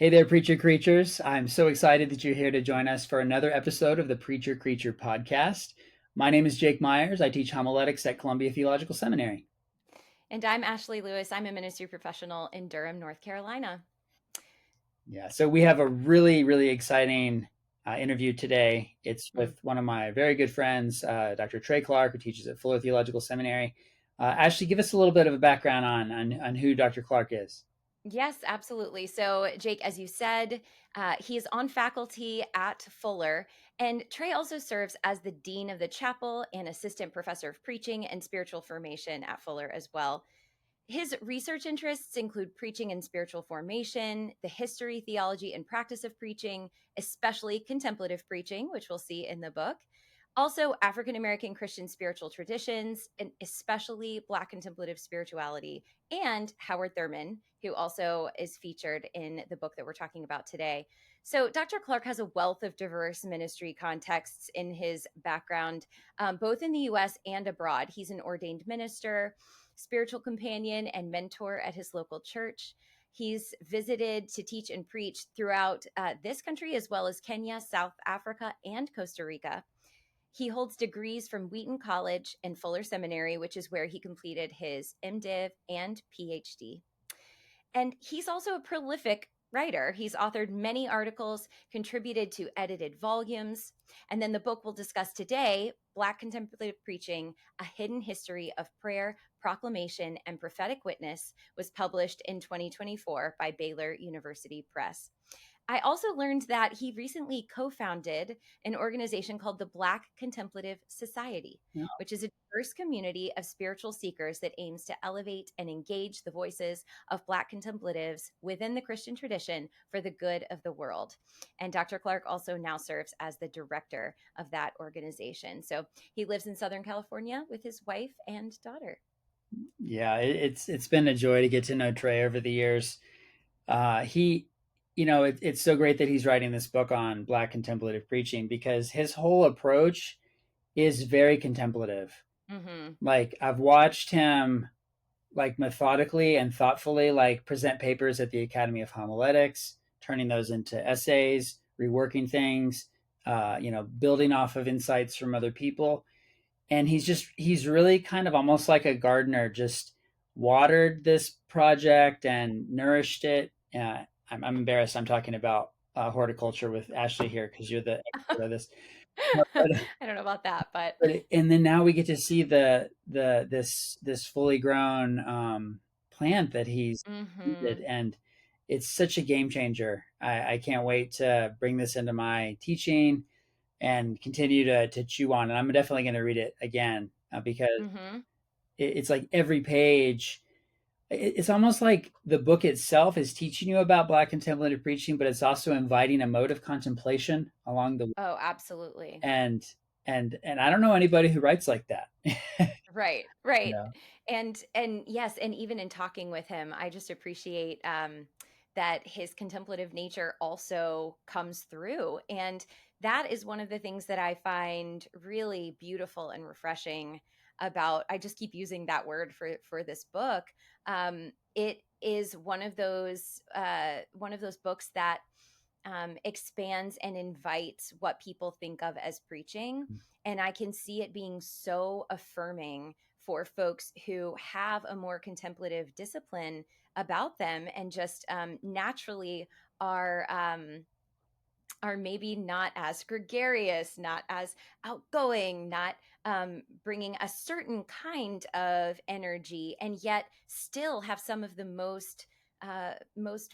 Hey there, preacher creatures. I'm so excited that you're here to join us for another episode of the Preacher Creature podcast. My name is Jake Myers. I teach homiletics at Columbia Theological Seminary. And I'm Ashley Lewis. I'm a ministry professional in Durham, North Carolina. Yeah, so we have a really exciting interview today. It's Mm. with one of my very good friends, Dr. Trey Clark, who teaches at Fuller Theological Seminary. Ashley, give us a little bit of a background on who Dr. Clark is. Yes, absolutely. So, Jake, as you said, he is on faculty at Fuller. And Trey also serves as the dean of the chapel and assistant professor of preaching and spiritual formation at Fuller as well. His research interests include preaching and spiritual formation, the history, theology, and practice of preaching, especially contemplative preaching, which we'll see in the book. Also, African American Christian spiritual traditions, and especially Black contemplative spirituality, and Howard Thurman, who also is featured in the book that we're talking about today. So, Dr. Clark has a wealth of diverse ministry contexts in his background, both in the US and abroad. He's an ordained minister, spiritual companion, and mentor at his local church. He's visited to teach and preach throughout this country, as well as Kenya, South Africa, and Costa Rica. He holds degrees from Wheaton College and Fuller Seminary, which is where he completed his MDiv and PhD. And he's also a prolific writer. He's authored many articles, contributed to edited volumes. And then the book we'll discuss today, Black Contemplative Preaching, A Hidden History of Prayer, Proclamation, and Prophetic Witness, was published in 2024 by Baylor University Press. I also learned that he recently co founded an organization called the Black Contemplative Society, Yeah. which is a diverse community of spiritual seekers that aims to elevate and engage the voices of Black contemplatives within the Christian tradition for the good of the world. And Dr. Clark also now serves as the director of that organization. So he lives in Southern California with his wife and daughter. Yeah, it's been a joy to get to know Trey over the years. He, it's so great that he's writing this book on Black contemplative preaching because his whole approach is very contemplative. Mm-hmm. Like I've watched him like methodically and thoughtfully like present papers at the Academy of Homiletics, turning those into essays, reworking things, building off of insights from other people. And he's really kind of almost like a gardener, just watered this project and nourished it. I'm embarrassed. I'm talking about horticulture with Ashley here because you're the expert of this. But, I don't know about that, but and then now we get to see this fully grown plant that he's planted, mm-hmm. and it's such a game changer. I can't wait to bring this into my teaching and continue to chew on. And I'm definitely going to read it again because Mm-hmm. it's like every page. It's almost like the book itself is teaching you about Black contemplative preaching, but it's also inviting a mode of contemplation along the way. Oh, absolutely. And and I don't know anybody who writes like that. Right, right. Yeah. And yes, and even in talking with him, I just appreciate that his contemplative nature also comes through. And that is one of the things that I find really beautiful and refreshing about, I just keep using that word for this book. It is one of those books that expands and invites what people think of as preaching. And I can see it being so affirming for folks who have a more contemplative discipline about them and just naturally are. Are maybe not as gregarious, not as outgoing, not bringing a certain kind of energy, and yet still have some of the most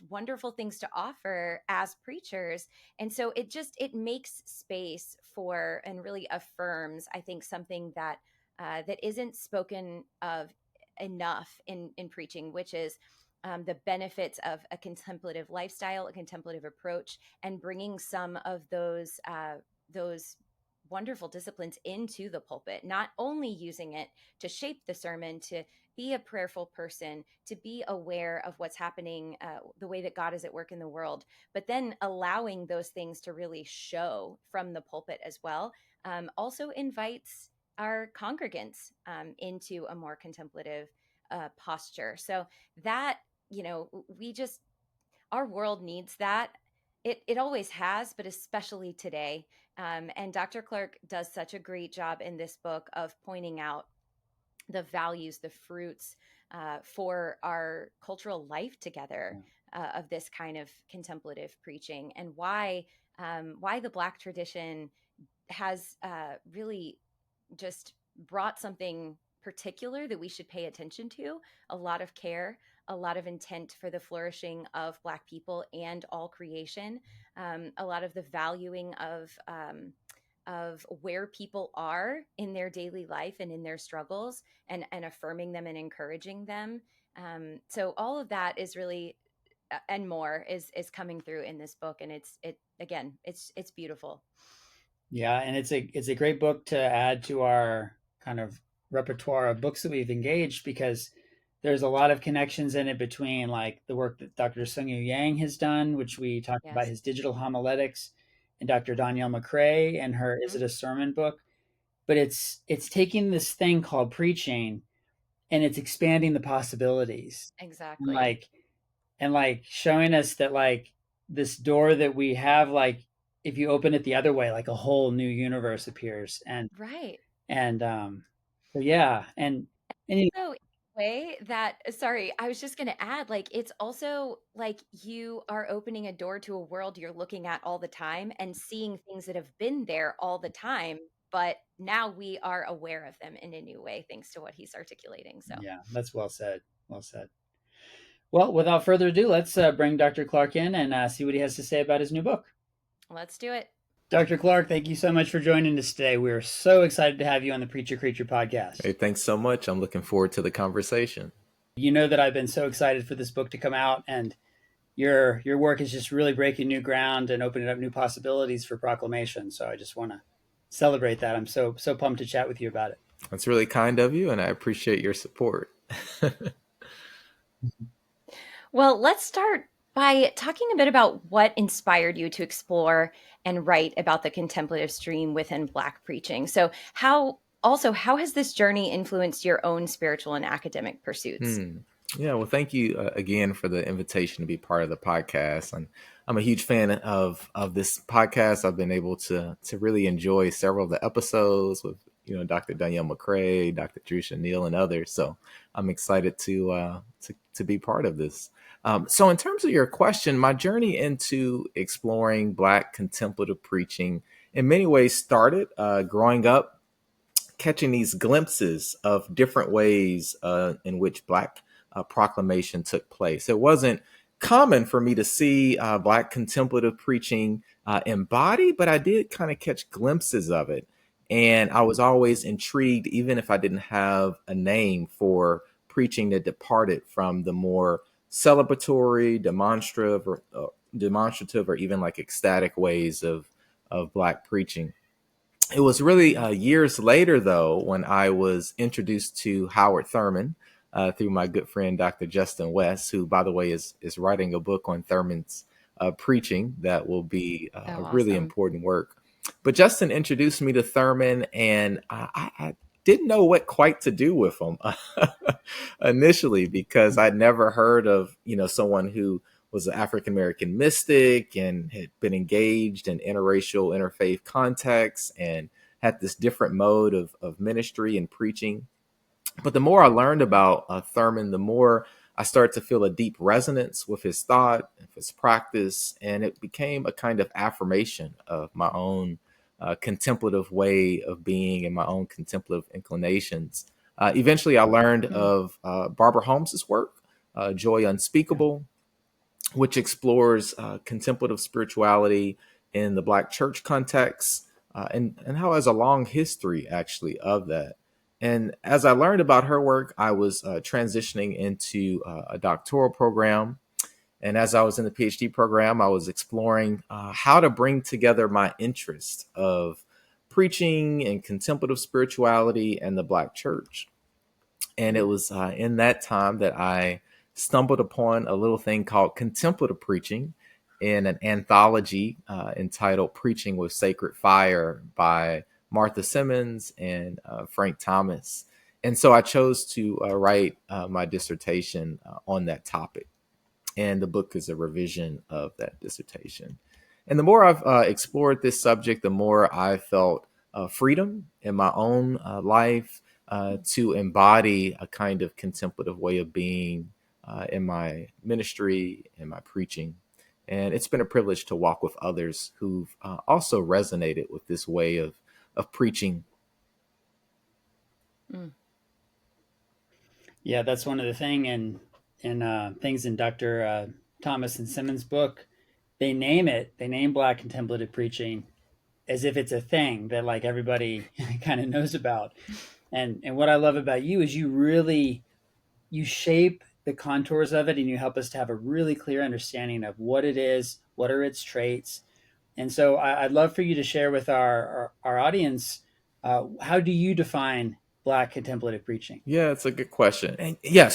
wonderful things to offer as preachers. And so it makes space for and really affirms, I think, something that that isn't spoken of enough in preaching, which is the benefits of a contemplative lifestyle, a contemplative approach, and bringing some of those wonderful disciplines into the pulpit, not only using it to shape the sermon, to be a prayerful person, to be aware of what's happening, the way that God is at work in the world, but then allowing those things to really show from the pulpit as well, also invites our congregants into a more contemplative posture. So that, we just our world needs that. It always has, but especially today. And Dr. Clark does such a great job in this book of pointing out the values, the fruits for our cultural life together of this kind of contemplative preaching, and why the Black tradition has really just brought something particular that we should pay attention to, a lot of care, a lot of intent for the flourishing of Black people and all creation, a lot of the valuing of where people are in their daily life and in their struggles, and affirming them and encouraging them. So all of that is really and more is coming through in this book, and it again, it's beautiful. Yeah, and it's a great book to add to our kind of repertoire of books that we've engaged, because there's a lot of connections in it between like the work that Dr. Sungyu Yang has done, which we talked about, Yes. his digital homiletics, and Dr. Danielle McCrae and her Is Mhm. It a Sermon book. But it's taking this thing called preaching and it's expanding the possibilities. And Exactly. like showing us that like this door that we have, like if you open it the other way, like a whole new universe appears. Right. And so yeah, and you So in a way that, sorry, I was just going to add, like, it's also like you are opening a door to a world you're looking at all the time and seeing things that have been there all the time, but now we are aware of them in a new way thanks to what he's articulating. So yeah, that's well said. Well said. Well, without further ado, let's bring Dr. Clark in and see what he has to say about his new book. let's do it. Dr. Clark, thank you so much for joining us today. We're so excited to have you on the Preacher Creature podcast. Hey, thanks so much. I'm looking forward to the conversation. You know that I've been so excited for this book to come out, and your work is just really breaking new ground and opening up new possibilities for Proclamation. So I just want to celebrate that. I'm so pumped to chat with you about it. That's really kind of you, and I appreciate your support. Well, let's start by talking a bit about what inspired you to explore and write about the contemplative stream within Black preaching. So, how has this journey influenced your own spiritual and academic pursuits? Hmm. Yeah, well, thank you again for the invitation to be part of the podcast. And I'm a huge fan of this podcast. I've been able to really enjoy several of the episodes with Dr. Danielle McCrae, Dr. Drusha Neal, and others. So I'm excited to be part of this. So in terms of your question, my journey into exploring Black contemplative preaching in many ways started growing up, catching these glimpses of different ways in which Black proclamation took place. It wasn't common for me to see Black contemplative preaching embodied, but I did kind of catch glimpses of it. And I was always intrigued, even if I didn't have a name for preaching that departed from the more celebratory, demonstrative, or even like ecstatic ways of Black preaching. It was really years later, though, when I was introduced to Howard Thurman through my good friend, Dr. Justin West, who, by the way, is writing a book on Thurman's preaching that will be Oh, a really awesome. important work. But Justin introduced me to Thurman, and I didn't know what quite to do with him initially, because I'd never heard of someone who was an African American mystic and had been engaged in interracial, interfaith contexts and had this different mode of ministry and preaching. But the more I learned about Thurman, the more I started to feel a deep resonance with his thought, his practice, and it became a kind of affirmation of my own contemplative way of being and my own contemplative inclinations. Eventually, I learned Mm. of Barbara Holmes's work, Joy Unspeakable, which explores contemplative spirituality in the Black church context, and how it has a long history actually of that. And as I learned about her work, I was transitioning into a doctoral program. And as I was in the PhD program, I was exploring how to bring together my interest of preaching and contemplative spirituality and the Black church. And it was in that time that I stumbled upon a little thing called contemplative preaching in an anthology entitled Preaching with Sacred Fire by Martha Simmons and Frank Thomas. And so I chose to write my dissertation on that topic. and the book is a revision of that dissertation. And the more I've explored this subject, the more I felt freedom in my own life to embody a kind of contemplative way of being in my ministry, in my preaching. And it's been a privilege to walk with others who've also resonated with this way of preaching. Mm. Yeah, that's one of the things in Dr. Thomas and Simmons' book. They name it. They name Black contemplative preaching as if it's a thing that like everybody kind of knows about. And what I love about you is you shape the contours of it, and you help us to have a really clear understanding of what it is, what are its traits. And so I'd love for you to share with our audience, how do you define Black contemplative preaching? Yeah, it's a good question. And yeah,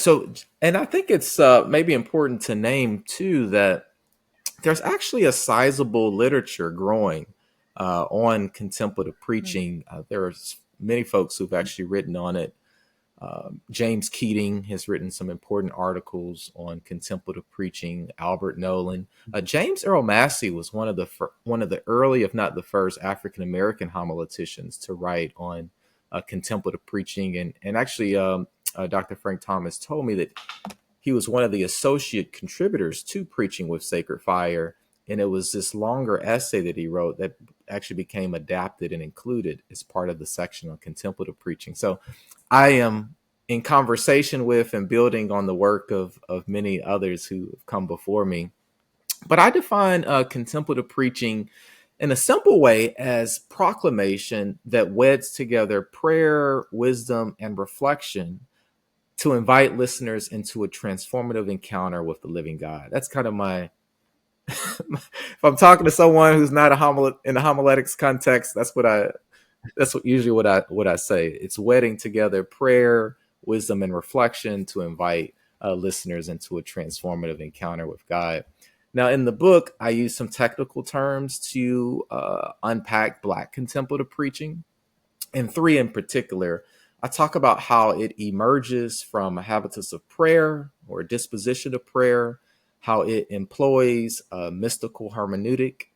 and I think it's maybe important to name too that there's actually a sizable literature growing on contemplative Mm. preaching. There's many folks who've actually written on it. James Keating has written some important articles on contemplative preaching. Albert Nolan, James Earl Massey was one of the early, if not the first, African American homileticians to write on contemplative preaching. And actually, Dr. Frank Thomas told me that he was one of the associate contributors to Preaching with Sacred Fire. And it was this longer essay that he wrote that actually became adapted and included as part of the section on contemplative preaching. So I am in conversation with and building on the work of many others who have come before me. But I define contemplative preaching in a simple way as proclamation that weds together prayer, wisdom, and reflection to invite listeners into a transformative encounter with the living God. That's kind of my if I'm talking to someone who's not in a homiletics context, that's usually what I say. It's wedding together prayer, wisdom, and reflection to invite listeners into a transformative encounter with God. Now, in the book, I use some technical terms to unpack Black contemplative preaching, and three in particular. I talk about how it emerges from a habitus of prayer or a disposition of prayer, how it employs a mystical hermeneutic,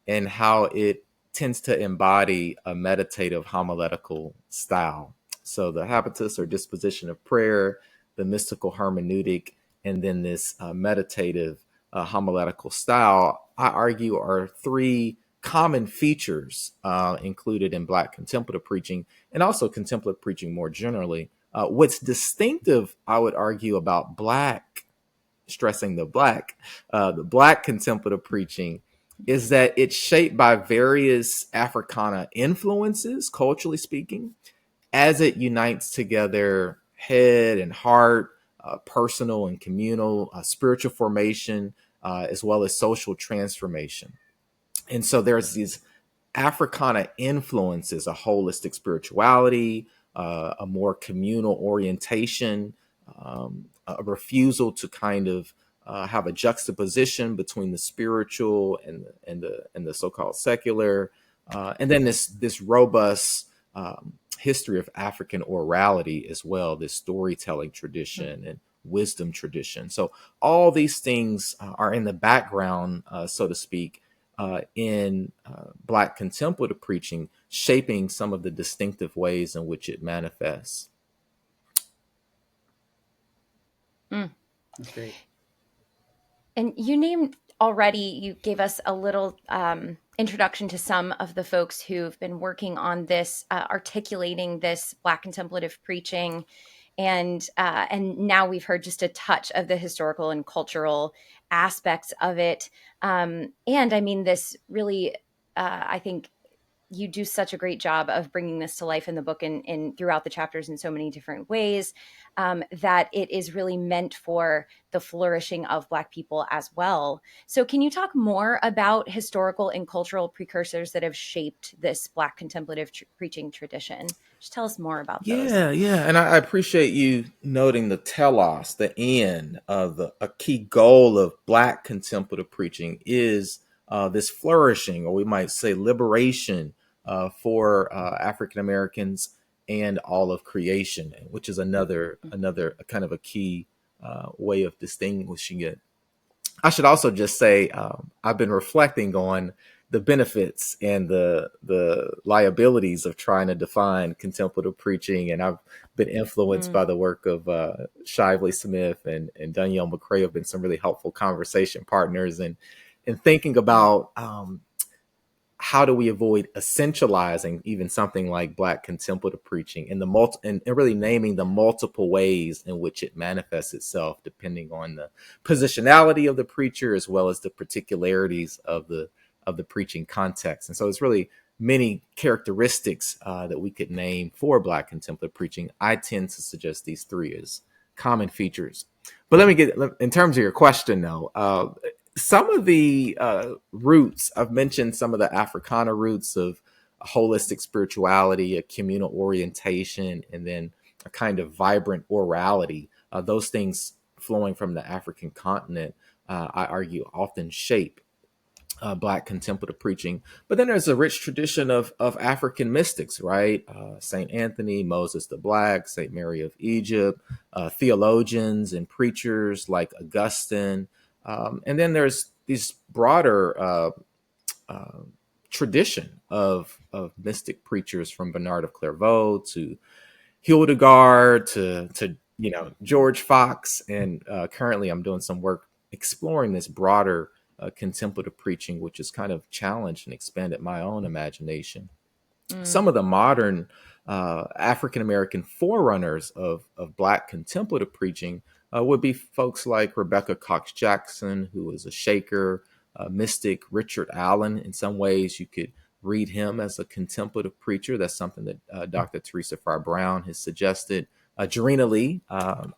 and how it tends to embody a meditative homiletical style. So the habitus or disposition of prayer, the mystical hermeneutic, and then this meditative homiletical style, I argue, are three common features included in Black contemplative preaching and also contemplative preaching more generally. What's distinctive, I would argue, about Black, stressing the Black contemplative preaching is that it's shaped by various Africana influences, culturally speaking, as it unites together head and heart, personal and communal, spiritual formation, as well as social transformation. And so there's these Africana influences, a holistic spirituality, a more communal orientation, a refusal to kind of have a juxtaposition between the spiritual and the so-called secular, and then this robust history of African orality as well, this storytelling tradition and wisdom tradition. So all these things are in the background, so to speak, in Black contemplative preaching, shaping some of the distinctive ways in which it manifests. Mm. That's great. And you gave us a little introduction to some of the folks who've been working on this, articulating this Black contemplative preaching. And now we've heard just a touch of the historical and cultural aspects of it. And I mean, this really, I think, you do such a great job of bringing this to life in the book and throughout the chapters in so many different ways, that it is really meant for the flourishing of Black people as well. So can you talk more about historical and cultural precursors that have shaped this Black contemplative preaching tradition? Just tell us more about those. Yeah, and I appreciate you noting the telos, the end of a key goal of Black contemplative preaching is this flourishing, or we might say liberation, for African Americans and all of creation, which is another kind of a key way of distinguishing it. I should also just say I've been reflecting on the benefits and the liabilities of trying to define contemplative preaching, and I've been influenced by the work of Shively Smith and Danielle McCrae have been some really helpful conversation partners, and thinking about how do we avoid essentializing even something like Black contemplative preaching and and really naming the multiple ways in which it manifests itself, depending on the positionality of the preacher as well as the particularities of the preaching context. And so it's really many characteristics that we could name for Black contemplative preaching. I tend to suggest these three as common features. But let me get, in terms of your question though, some of the roots, I've mentioned some of the Africana roots of a holistic spirituality, a communal orientation, and then a kind of vibrant orality. Those things flowing from the African continent, I argue, often shape Black contemplative preaching. But then there's a rich tradition of African mystics, right? St. Anthony, Moses the Black, St. Mary of Egypt, theologians and preachers like Augustine. And then there's these broader tradition of mystic preachers from Bernard of Clairvaux to Hildegard to George Fox, and currently I'm doing some work exploring this broader contemplative preaching, which has kind of challenged and expanded my own imagination. Some of the modern African American forerunners of Black contemplative preaching would be folks like Rebecca Cox Jackson, who is a Shaker, mystic. Richard Allen, in some ways, you could read him as a contemplative preacher. That's something that Dr. Teresa Farr Brown has suggested. Jarena Lee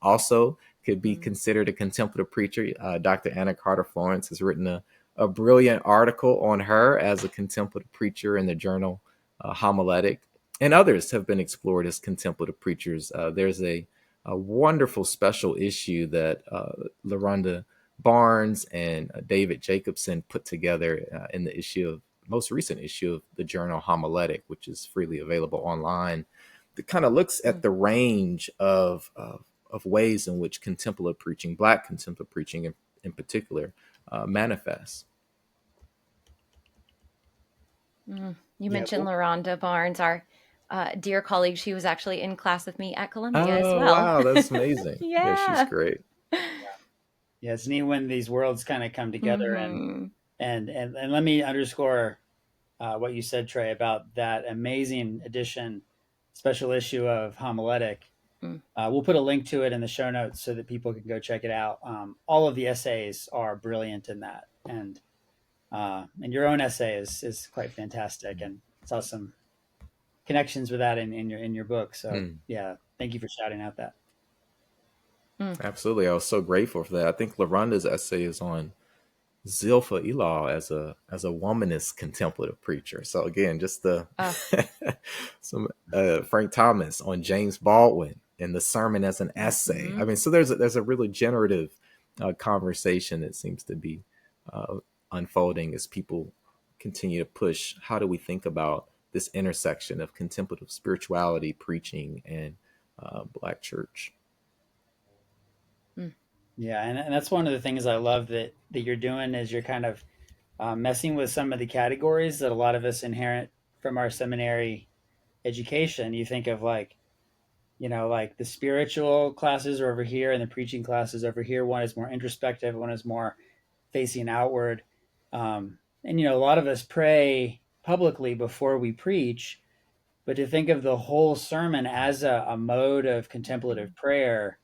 also could be considered a contemplative preacher. Dr. Anna Carter Florence has written a brilliant article on her as a contemplative preacher in the journal Homiletic, and others have been explored as contemplative preachers. There's a wonderful special issue that LaRonda Barnes and David Jacobson put together in the most recent issue of the journal Homiletic, which is freely available online. That kind of looks at the range of ways in which contemplative preaching, Black contemplative preaching in particular, manifests. You mentioned LaRonda Barnes, our dear colleague. She was actually in class with me at Columbia as well. Wow, that's amazing. Yeah, she's great. Yeah, it's neat when these worlds kind of come together, and let me underscore what you said, Trey, about that amazing edition, special issue of Homiletic. We'll put a link to it in the show notes so that people can go check it out. All of the essays are brilliant in that, and your own essay is quite fantastic, and saw some connections with that in your book. So yeah, thank you for shouting out that. Absolutely, I was so grateful for that. I think LaRonda's essay is on Zilpha Elal as a womanist contemplative preacher. So again, just some Frank Thomas on James Baldwin and the sermon as an essay. I mean, so there's a really generative conversation that seems to be unfolding as people continue to push. How do we think about this intersection of contemplative spirituality, preaching, and Black church? Yeah, and that's one of the things I love that you're doing is you're kind of messing with some of the categories that a lot of us inherit from our seminary education. You think of like the spiritual classes are over here and the preaching classes over here. One is more introspective, one is more facing outward. And a lot of us pray publicly before we preach, but to think of the whole sermon as a mode of contemplative prayer,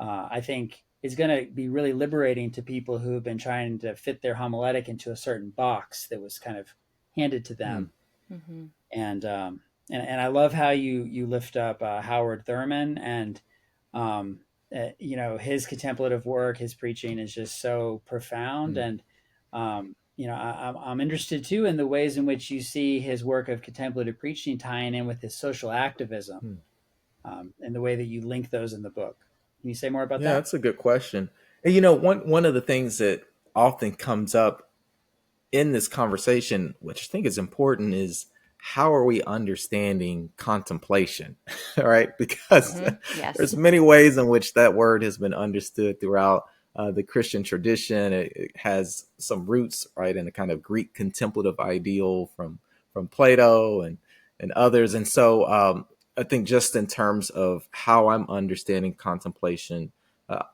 I think is going to be really liberating to people who have been trying to fit their homiletic into a certain box that was kind of handed to them. And I love how you lift up Howard Thurman, and his contemplative work, his preaching is just so profound. And I'm interested too in the ways in which you see his work of contemplative preaching tying in with his social activism, and the way that you link those in the book. Can you say more about that? Yeah, that's a good question. And one of the things that often comes up in this conversation, which I think is important, is how are we understanding contemplation? All right, because there's many ways in which that word has been understood throughout the Christian tradition. It has some roots, right, in a kind of Greek contemplative ideal from Plato and others. And so I think just in terms of how I'm understanding contemplation, uh,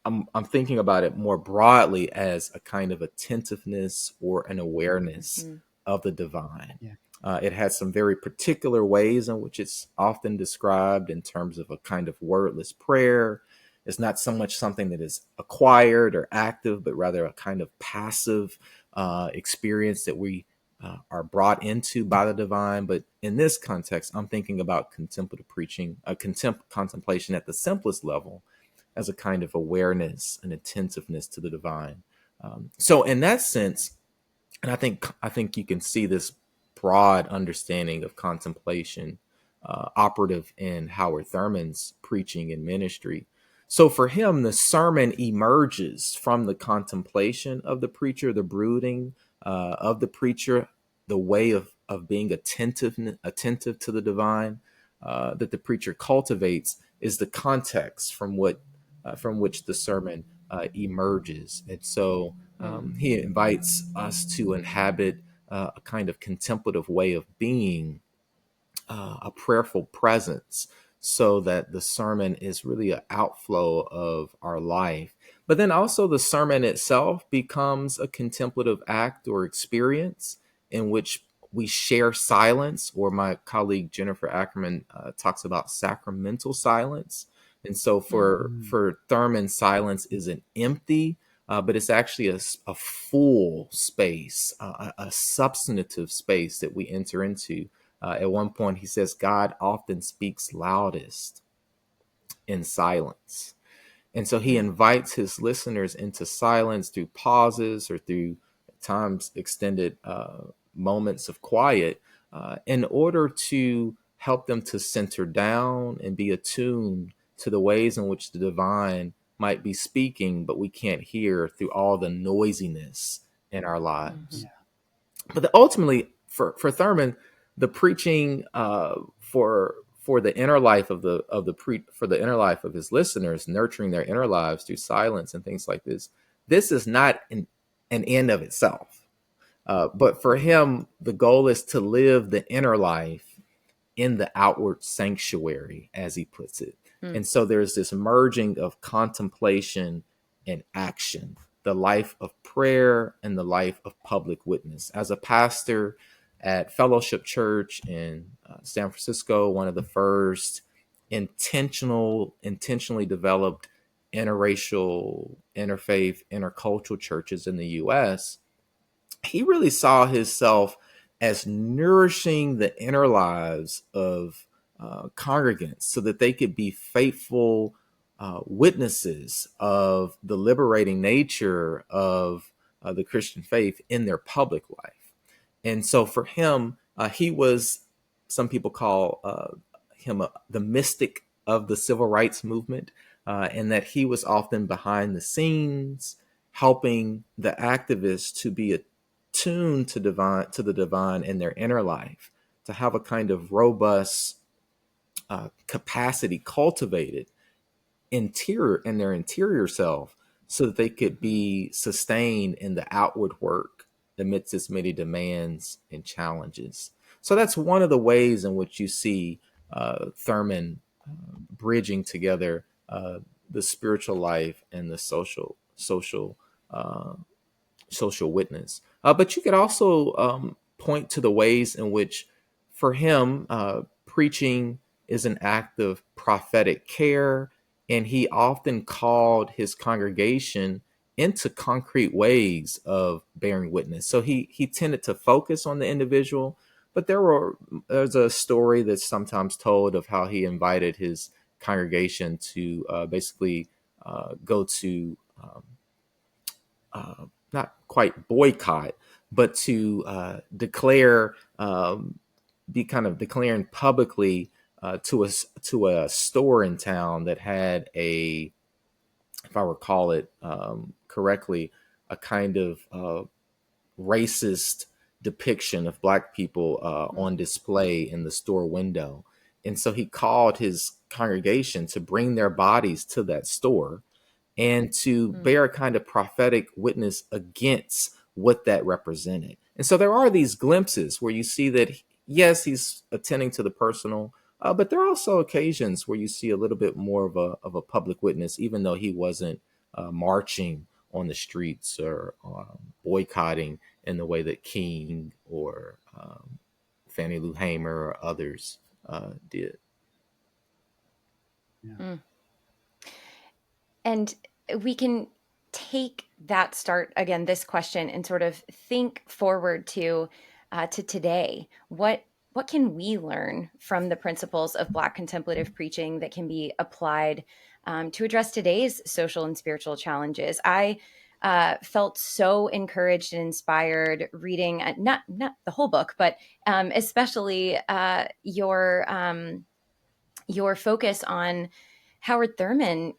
I'm thinking about it more broadly as a kind of attentiveness or an awareness Mhm. of the divine. Yeah. It has some very particular ways in which it's often described in terms of a kind of wordless prayer. It's not so much something that is acquired or active, but rather a kind of passive experience that we are brought into by the divine. But in this context, I'm thinking about contemplative preaching, contemplation at the simplest level as a kind of awareness and attentiveness to the divine. So in that sense, and I think you can see this broad understanding of contemplation operative in Howard Thurman's preaching and ministry. So for him, the sermon emerges from the contemplation of the preacher, the brooding of the preacher, the way of being attentive to the divine that the preacher cultivates is the context from which the sermon emerges. And so he invites us to inhabit a kind of contemplative way of being, a prayerful presence, so that the sermon is really an outflow of our life. But then also, the sermon itself becomes a contemplative act or experience in which we share silence, or my colleague Jennifer Ackerman talks about sacramental silence. And so Mm. for Thurman, silence isn't empty, but it's actually a full space, a substantive space that we enter into. At one point, he says, God often speaks loudest in silence. And so he invites his listeners into silence through pauses or through at times extended moments of quiet in order to help them to center down and be attuned to the ways in which the divine might be speaking, but we can't hear through all the noisiness in our lives. Mhm. Yeah. But ultimately, for Thurman, the preaching for the inner life for the inner life of his listeners, nurturing their inner lives through silence and things like this. This is not an end of itself, but for him, the goal is to live the inner life in the outward sanctuary, as he puts it. Mm. And so there's this merging of contemplation and action, the life of prayer and the life of public witness. As a pastor at Fellowship Church in San Francisco, one of the first intentionally developed interracial, interfaith, intercultural churches in the US, he really saw himself as nourishing the inner lives of congregants so that they could be faithful witnesses of the liberating nature of the Christian faith in their public life. And so for him, he was, some people call him the mystic of the civil rights movement, and that he was often behind the scenes helping the activists to be tuned to the divine in their inner life, to have a kind of robust capacity cultivated in their interior self, so that they could be sustained in the outward work amidst its many demands and challenges. So that's one of the ways in which you see Thurman bridging together the spiritual life and the uh, social witness. But you could also point to the ways in which, for him, preaching is an act of prophetic care, and he often called his congregation into concrete ways of bearing witness. So he tended to focus on the individual, but there's a story that's sometimes told of how he invited his congregation to basically go to not quite boycott, but to declare, be kind of declaring publicly to a store in town that had if I recall it correctly, a kind of racist depiction of black people on display in the store window. And so he called his congregation to bring their bodies to that store and to bear a kind of prophetic witness against what that represented. And so there are these glimpses where you see that, yes, he's attending to the personal, but there are also occasions where you see a little bit more of a public witness, even though he wasn't marching on the streets or boycotting in the way that King or Fannie Lou Hamer or others did. Yeah. And we can take that start again, this question, and sort of think forward to today. What can we learn from the principles of Black contemplative preaching that can be applied to address today's social and spiritual challenges? I felt so encouraged and inspired reading not the whole book, but especially your focus on Howard Thurman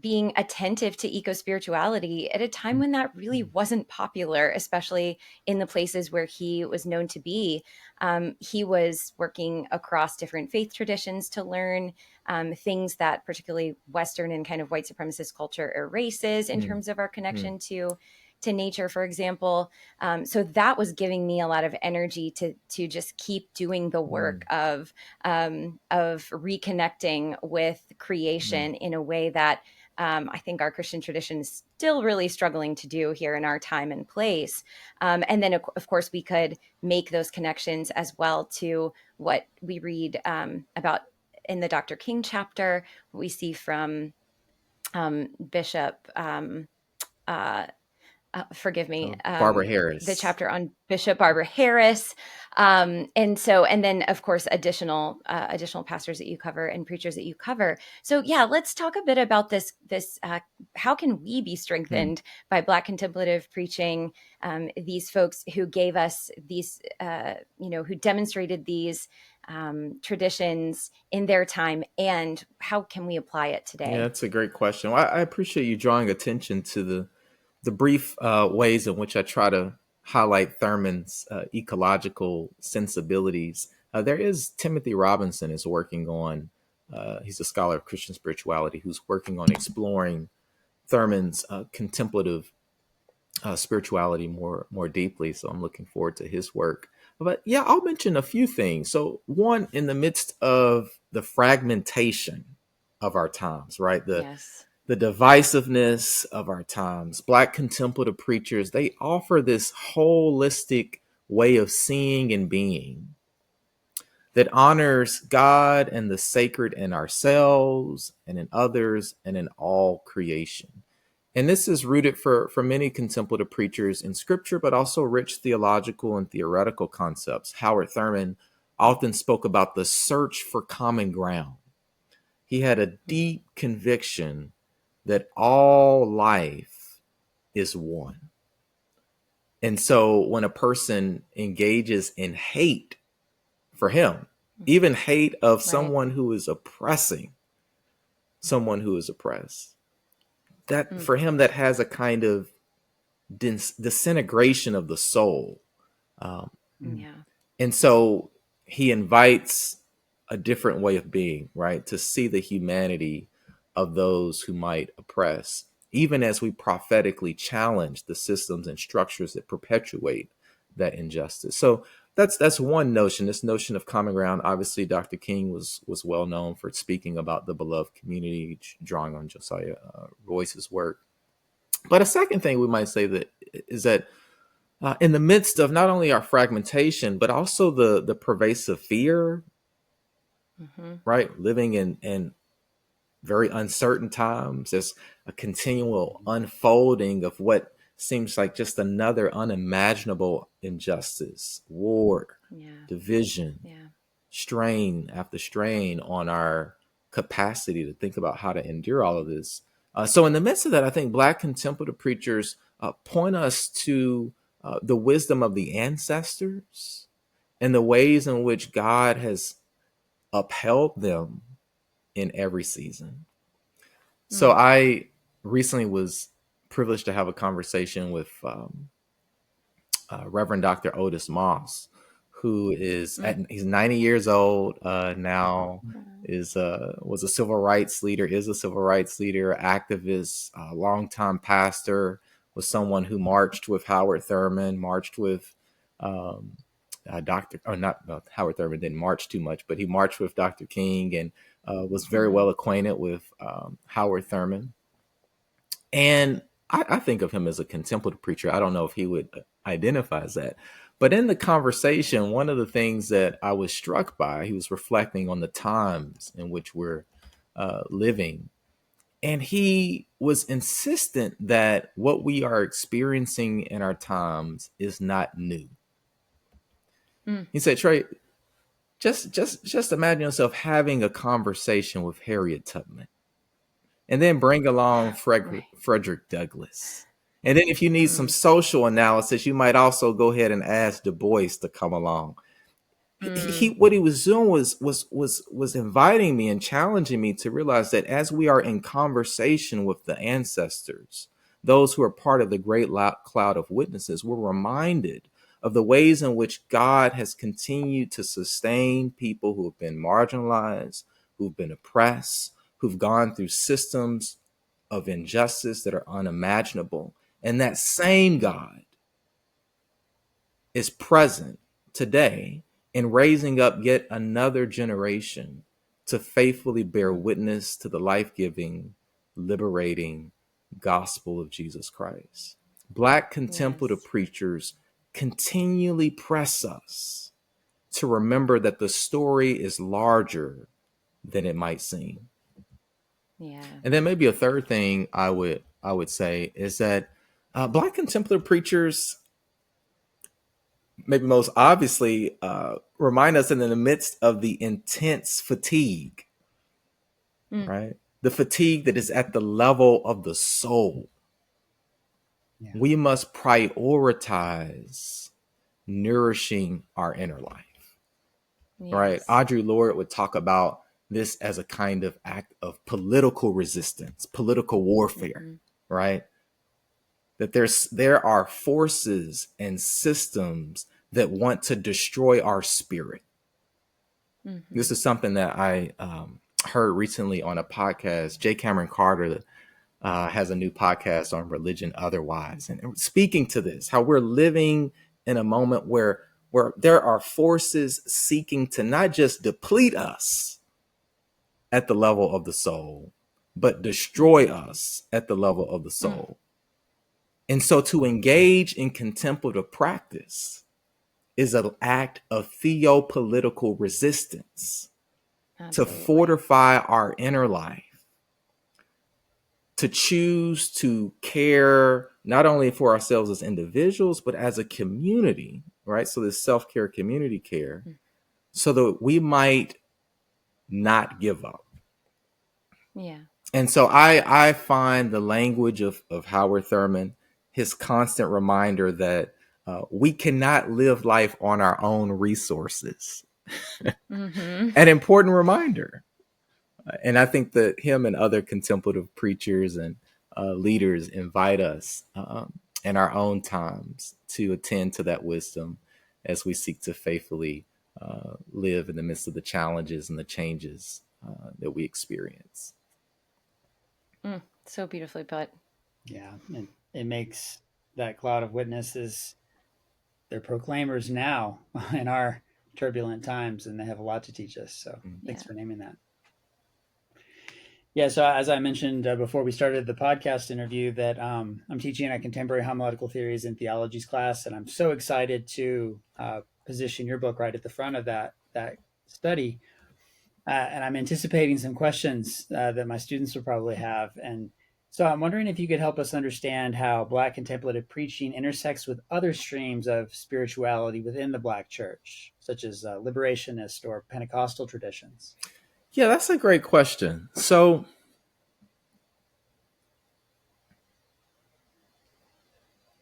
being attentive to eco-spirituality at a time when that really wasn't popular, especially in the places where he was known to be. He was working across different faith traditions to learn things that particularly Western and kind of white supremacist culture erases in terms of our connection to nature, for example. So that was giving me a lot of energy to just keep doing the work of reconnecting with creation in a way that I think our Christian tradition is still really struggling to do here in our time and place. And then, of course, we could make those connections as well to what we read about in the Dr. King chapter, what we see from Bishop, forgive me, Barbara the Harris. chapter on Bishop Barbara Harris. And then of course, additional pastors that you cover and preachers that you cover. So yeah, let's talk a bit about this, how can we be strengthened by Black contemplative preaching? These folks who gave us these, who demonstrated these traditions in their time, and how can we apply it today? Yeah, that's a great question. Well, I appreciate you drawing attention to the brief ways in which I try to highlight Thurman's ecological sensibilities. There is Timothy Robinson is working on. He's a scholar of Christian spirituality who's working on exploring Thurman's contemplative spirituality more deeply. So I'm looking forward to his work. But yeah, I'll mention a few things. So one, in the midst of the fragmentation of our times, right? Yes. The divisiveness of our times, Black contemplative preachers, they offer this holistic way of seeing and being that honors God and the sacred in ourselves and in others and in all creation. And this is rooted for many contemplative preachers in scripture, but also rich theological and theoretical concepts. Howard Thurman often spoke about the search for common ground. He had a deep conviction that all life is one. And so when a person engages in hate for him, even hate of someone who is oppressing someone who is oppressed, that for him, that has a kind of disintegration of the soul. Yeah. And so he invites a different way of being, right? To see the humanity of those who might oppress, even as we prophetically challenge the systems and structures that perpetuate that injustice. So that's one notion, this notion of common ground. Obviously, Dr. King was well known for speaking about the beloved community, drawing on Josiah Royce's work. But a second thing we might say that is that in the midst of not only our fragmentation, but also the pervasive fear, right? Living in very uncertain times, there's a continual unfolding of what seems like just another unimaginable injustice, war, division, strain after strain on our capacity to think about how to endure all of this. So in the midst of that, I think Black contemplative preachers point us to the wisdom of the ancestors and the ways in which God has upheld them in every season. So I recently was privileged to have a conversation with Reverend Dr. Otis Moss, who is he's 90 years old now, was a civil rights leader, is a civil rights leader, activist, longtime pastor, was someone who marched with Howard Thurman, marched with Dr. or not Howard Thurman didn't march too much, but he marched with Dr. King and was very well acquainted with Howard Thurman. And I think of him as a contemplative preacher. I don't know if he would identify as that. But in the conversation, one of the things that I was struck by, he was reflecting on the times in which we're living. And he was insistent that what we are experiencing in our times is not new. He said, Trey, just imagine yourself having a conversation with Harriet Tubman. And then bring along Frederick Douglass. And then if you need some social analysis, you might also go ahead and ask Du Bois to come along. What he was doing was inviting me and challenging me to realize that as we are in conversation with the ancestors, those who are part of the great cloud of witnesses, we're reminded of the ways in which God has continued to sustain people who have been marginalized, who've been oppressed, who've gone through systems of injustice that are unimaginable. And that same God is present today in raising up yet another generation to faithfully bear witness to the life-giving, liberating gospel of Jesus Christ. Black contemplative preachers continually press us to remember that the story is larger than it might seem. Yeah. And then maybe a third thing I would say is that Black contemplative preachers, maybe most obviously, remind us in the midst of the intense fatigue, right? The fatigue that is at the level of the soul. Yeah. We must prioritize nourishing our inner life, right? Audre Lorde would talk about this as a kind of act of political resistance, political warfare, right? That there are forces and systems that want to destroy our spirit. This is something that I heard recently on a podcast. J. Cameron Carter has a new podcast on religion otherwise, and speaking to this, how we're living in a moment where there are forces seeking to not just deplete us at the level of the soul, but destroy us at the level of the soul. And so to engage in contemplative practice is an act of theopolitical resistance. Absolutely. To fortify our inner life, to choose to care not only for ourselves as individuals, but as a community, right? So this self-care, community care, so that we might not give up. Yeah. And so I find the language of Howard Thurman, his constant reminder that we cannot live life on our own resources. An important reminder. And I think that him and other contemplative preachers and leaders invite us in our own times to attend to that wisdom as we seek to faithfully live in the midst of the challenges and the changes that we experience. So beautifully put. Yeah, it makes that cloud of witnesses, they're proclaimers now in our turbulent times, and they have a lot to teach us. So thanks for naming that. Yeah, so as I mentioned before we started the podcast interview, that I'm teaching a contemporary homiletical theories and theologies class, and I'm so excited to position your book right at the front of that study. And I'm anticipating some questions that my students will probably have. And so I'm wondering if you could help us understand how Black contemplative preaching intersects with other streams of spirituality within the Black church, such as liberationist or Pentecostal traditions. Yeah, that's a great question. So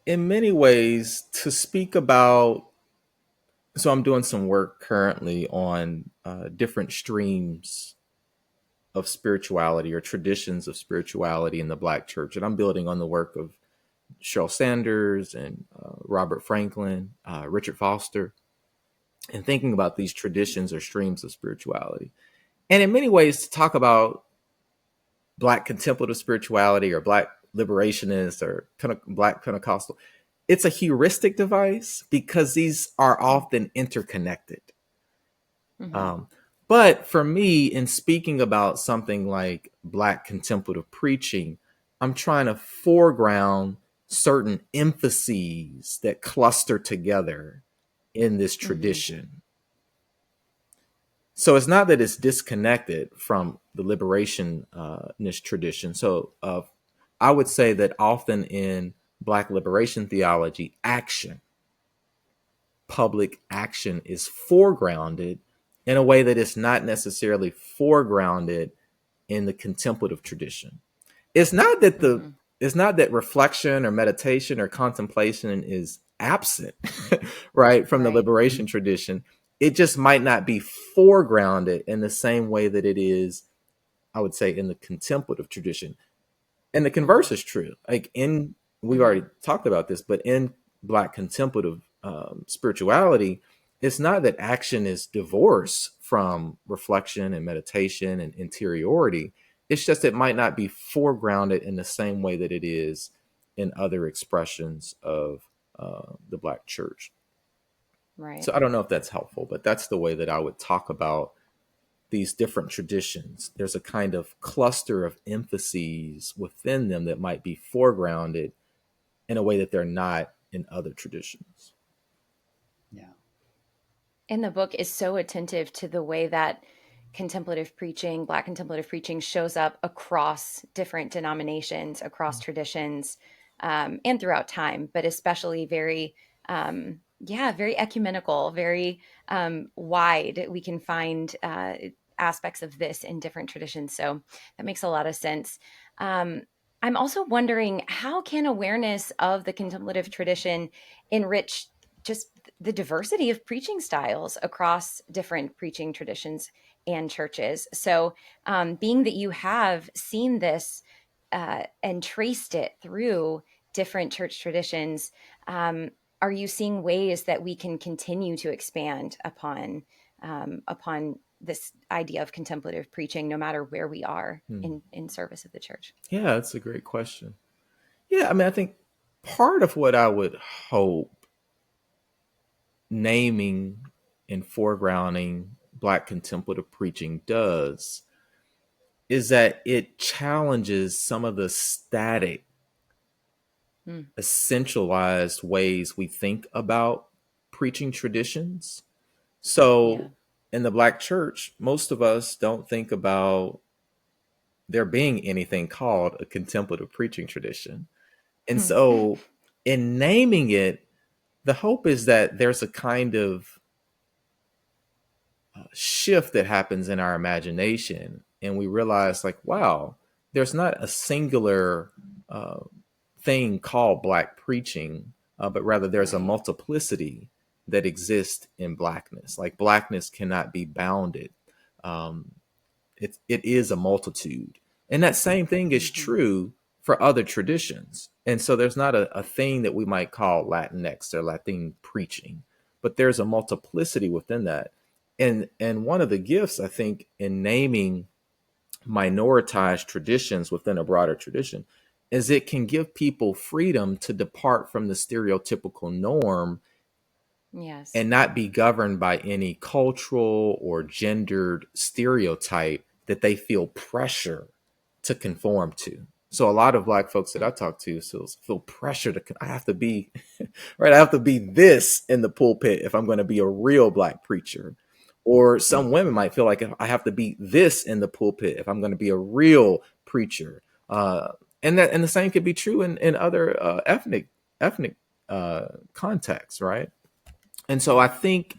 in many ways, to speak about, so I'm doing some work currently on different streams of spirituality or traditions of spirituality in the Black church. And I'm building on the work of Cheryl Sanders and Robert Franklin, Richard Foster, and thinking about these traditions or streams of spirituality. And in many ways, to talk about Black contemplative spirituality or Black liberationist or Black Pentecostal, it's a heuristic device because these are often interconnected. Mm-hmm. But for me, in speaking about something like Black contemplative preaching, I'm trying to foreground certain emphases that cluster together in this Mm-hmm. tradition. So it's not that it's disconnected from the liberationist tradition. So I would say that often in Black liberation theology, public action is foregrounded in a way that is not necessarily foregrounded in the contemplative tradition. It's not that Mm-hmm. it's not that reflection or meditation or contemplation is absent, right, from the Right. liberation tradition. It just might not be foregrounded in the same way that it is, I would say, in the contemplative tradition. And the converse is true. Like we've Mm-hmm. already talked about this, but in Black contemplative spirituality, it's not that action is divorced from reflection and meditation and interiority. It's just it might not be foregrounded in the same way that it is in other expressions of the Black church. Right. So I don't know if that's helpful, but that's the way that I would talk about these different traditions. There's a kind of cluster of emphases within them that might be foregrounded in a way that they're not in other traditions. Yeah. And the book is so attentive to the way that contemplative preaching, Black contemplative preaching, shows up across different denominations, across traditions, and throughout time, but especially very, very ecumenical, very wide. We can find aspects of this in different traditions. So that makes a lot of sense. Um, I'm also wondering, how can awareness of the contemplative tradition enrich just the diversity of preaching styles across different preaching traditions and churches? So, being that you have seen this and traced it through different church traditions, are you seeing ways that we can continue to expand upon this idea of contemplative preaching, no matter where we are in service of the church? Yeah, that's a great question. Yeah, I mean, I think part of what I would hope naming and foregrounding Black contemplative preaching does is that it challenges some of the static, Mm, essentialized ways we think about preaching traditions. yeah. So in the Black church, most of us don't think about there being anything called a contemplative preaching tradition. And Hmm. so in naming it, the hope is that there's a kind of shift that happens in our imagination. And we realize, like, wow, there's not a singular uh, thing called Black preaching, but rather there's a Right. multiplicity that exists in Blackness. Like, Blackness cannot be bounded. Um, it is a multitude. And that same thing is Hmm. true for other traditions. And so there's not a thing that we might call Latinx or Latin preaching, but there's a multiplicity within that. And one of the gifts, I think, in naming minoritized traditions within a broader tradition is it can give people freedom to depart from the stereotypical norm Yes. and not be governed by any cultural or gendered stereotype that they feel pressure to conform to. So a lot of Black folks that I talk to feel pressure to, I have to be, right, I have to be this in the pulpit if I'm going to be a real Black preacher. Or some women might feel like I have to be this in the pulpit if I'm going to be a real preacher. And the same could be true in other ethnic contexts, right? And so I think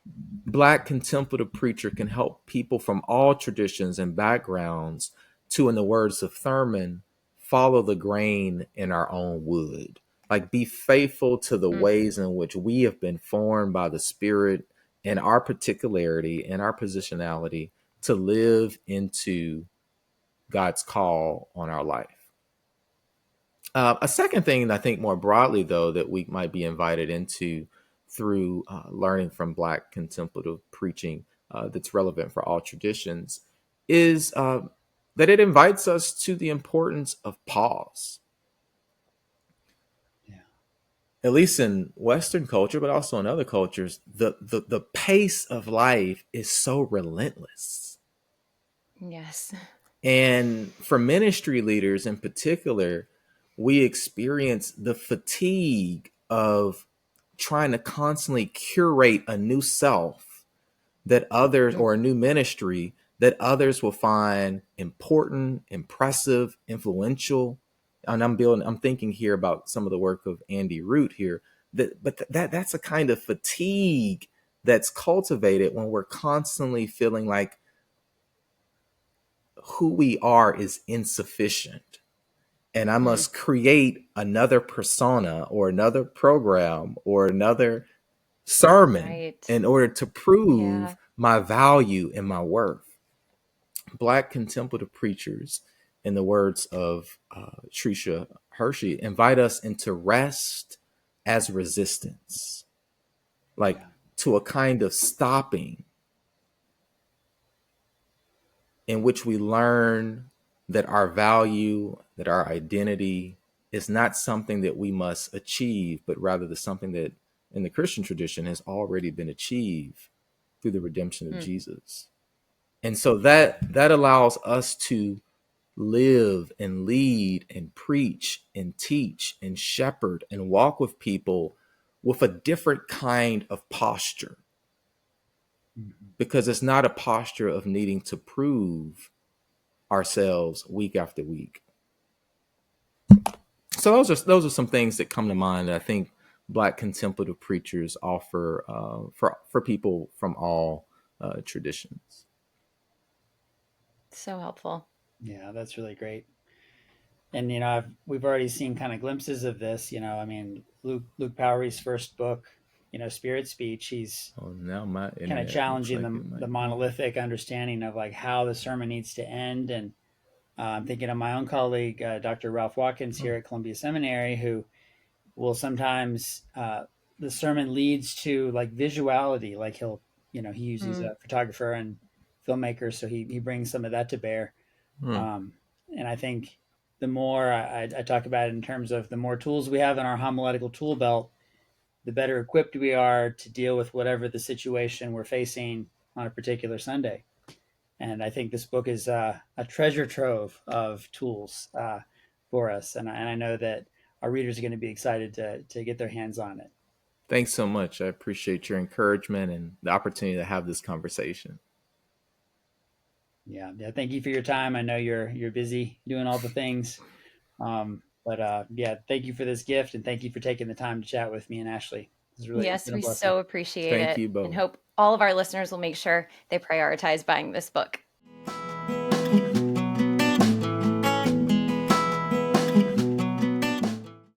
Black contemplative preacher can help people from all traditions and backgrounds to, in the words of Thurman, follow the grain in our own wood. Like, be faithful to the Mm. ways in which we have been formed by the Spirit and our particularity and our positionality to live into God's call on our life. A second thing, I think more broadly, though, that we might be invited into through learning from Black contemplative preaching that's relevant for all traditions, is that it invites us to the importance of pause. Yeah. At least in Western culture, but also in other cultures, the pace of life is so relentless. Yes. And for ministry leaders in particular, we experience the fatigue of trying to constantly curate a new self that others, or a new ministry that others will find important, impressive, influential. And I'm thinking here about some of the work of Andy Root here. That's a kind of fatigue that's cultivated when we're constantly feeling like who we are is insufficient. And I Mm. must create another persona or another program or another sermon Right. in order to Yeah. prove my value and my worth. Black contemplative preachers, in the words of Tricia Hershey, invite us into rest as resistance, like Yeah. to a kind of stopping in which we learn that our value, that our identity is not something that we must achieve, but rather the something that in the Christian tradition has already been achieved through the redemption of Mm. Jesus. And so that allows us to live and lead and preach and teach and shepherd and walk with people with a different kind of posture, Mm-hmm. because it's not a posture of needing to prove ourselves week after week. So those are some things that come to mind that I think Black contemplative preachers offer for people from all traditions. So helpful. Yeah, that's really great. And we've already seen kind of glimpses of this. I mean, Luke Powery's first book, Spirit Speech. He's Oh, now my kind of internet looks challenging like it the might be. monolithic understanding of like how the sermon needs to end. And I'm thinking of my own colleague, Dr. Ralph Watkins here Oh. at Columbia Seminary, who will sometimes the sermon leads to like visuality, like he's Mm. a photographer and filmmaker, so he brings some of that to bear. Hmm. um, and I think the more I talk about it in terms of the more tools we have in our homiletical tool belt, the better equipped we are to deal with whatever the situation we're facing on a particular Sunday. And I think this book is a treasure trove of tools for us. And I know that our readers are going to be excited to get their hands on it. Thanks so much. I appreciate your encouragement and the opportunity to have this conversation. Yeah, yeah. Thank you for your time. I know you're busy doing all the things, but yeah, thank you for this gift, and thank you for taking the time to chat with me and Ashley. It's Yes, been a we blessing. so appreciate Thank it you and both. hope all of our listeners will make sure they prioritize buying this book.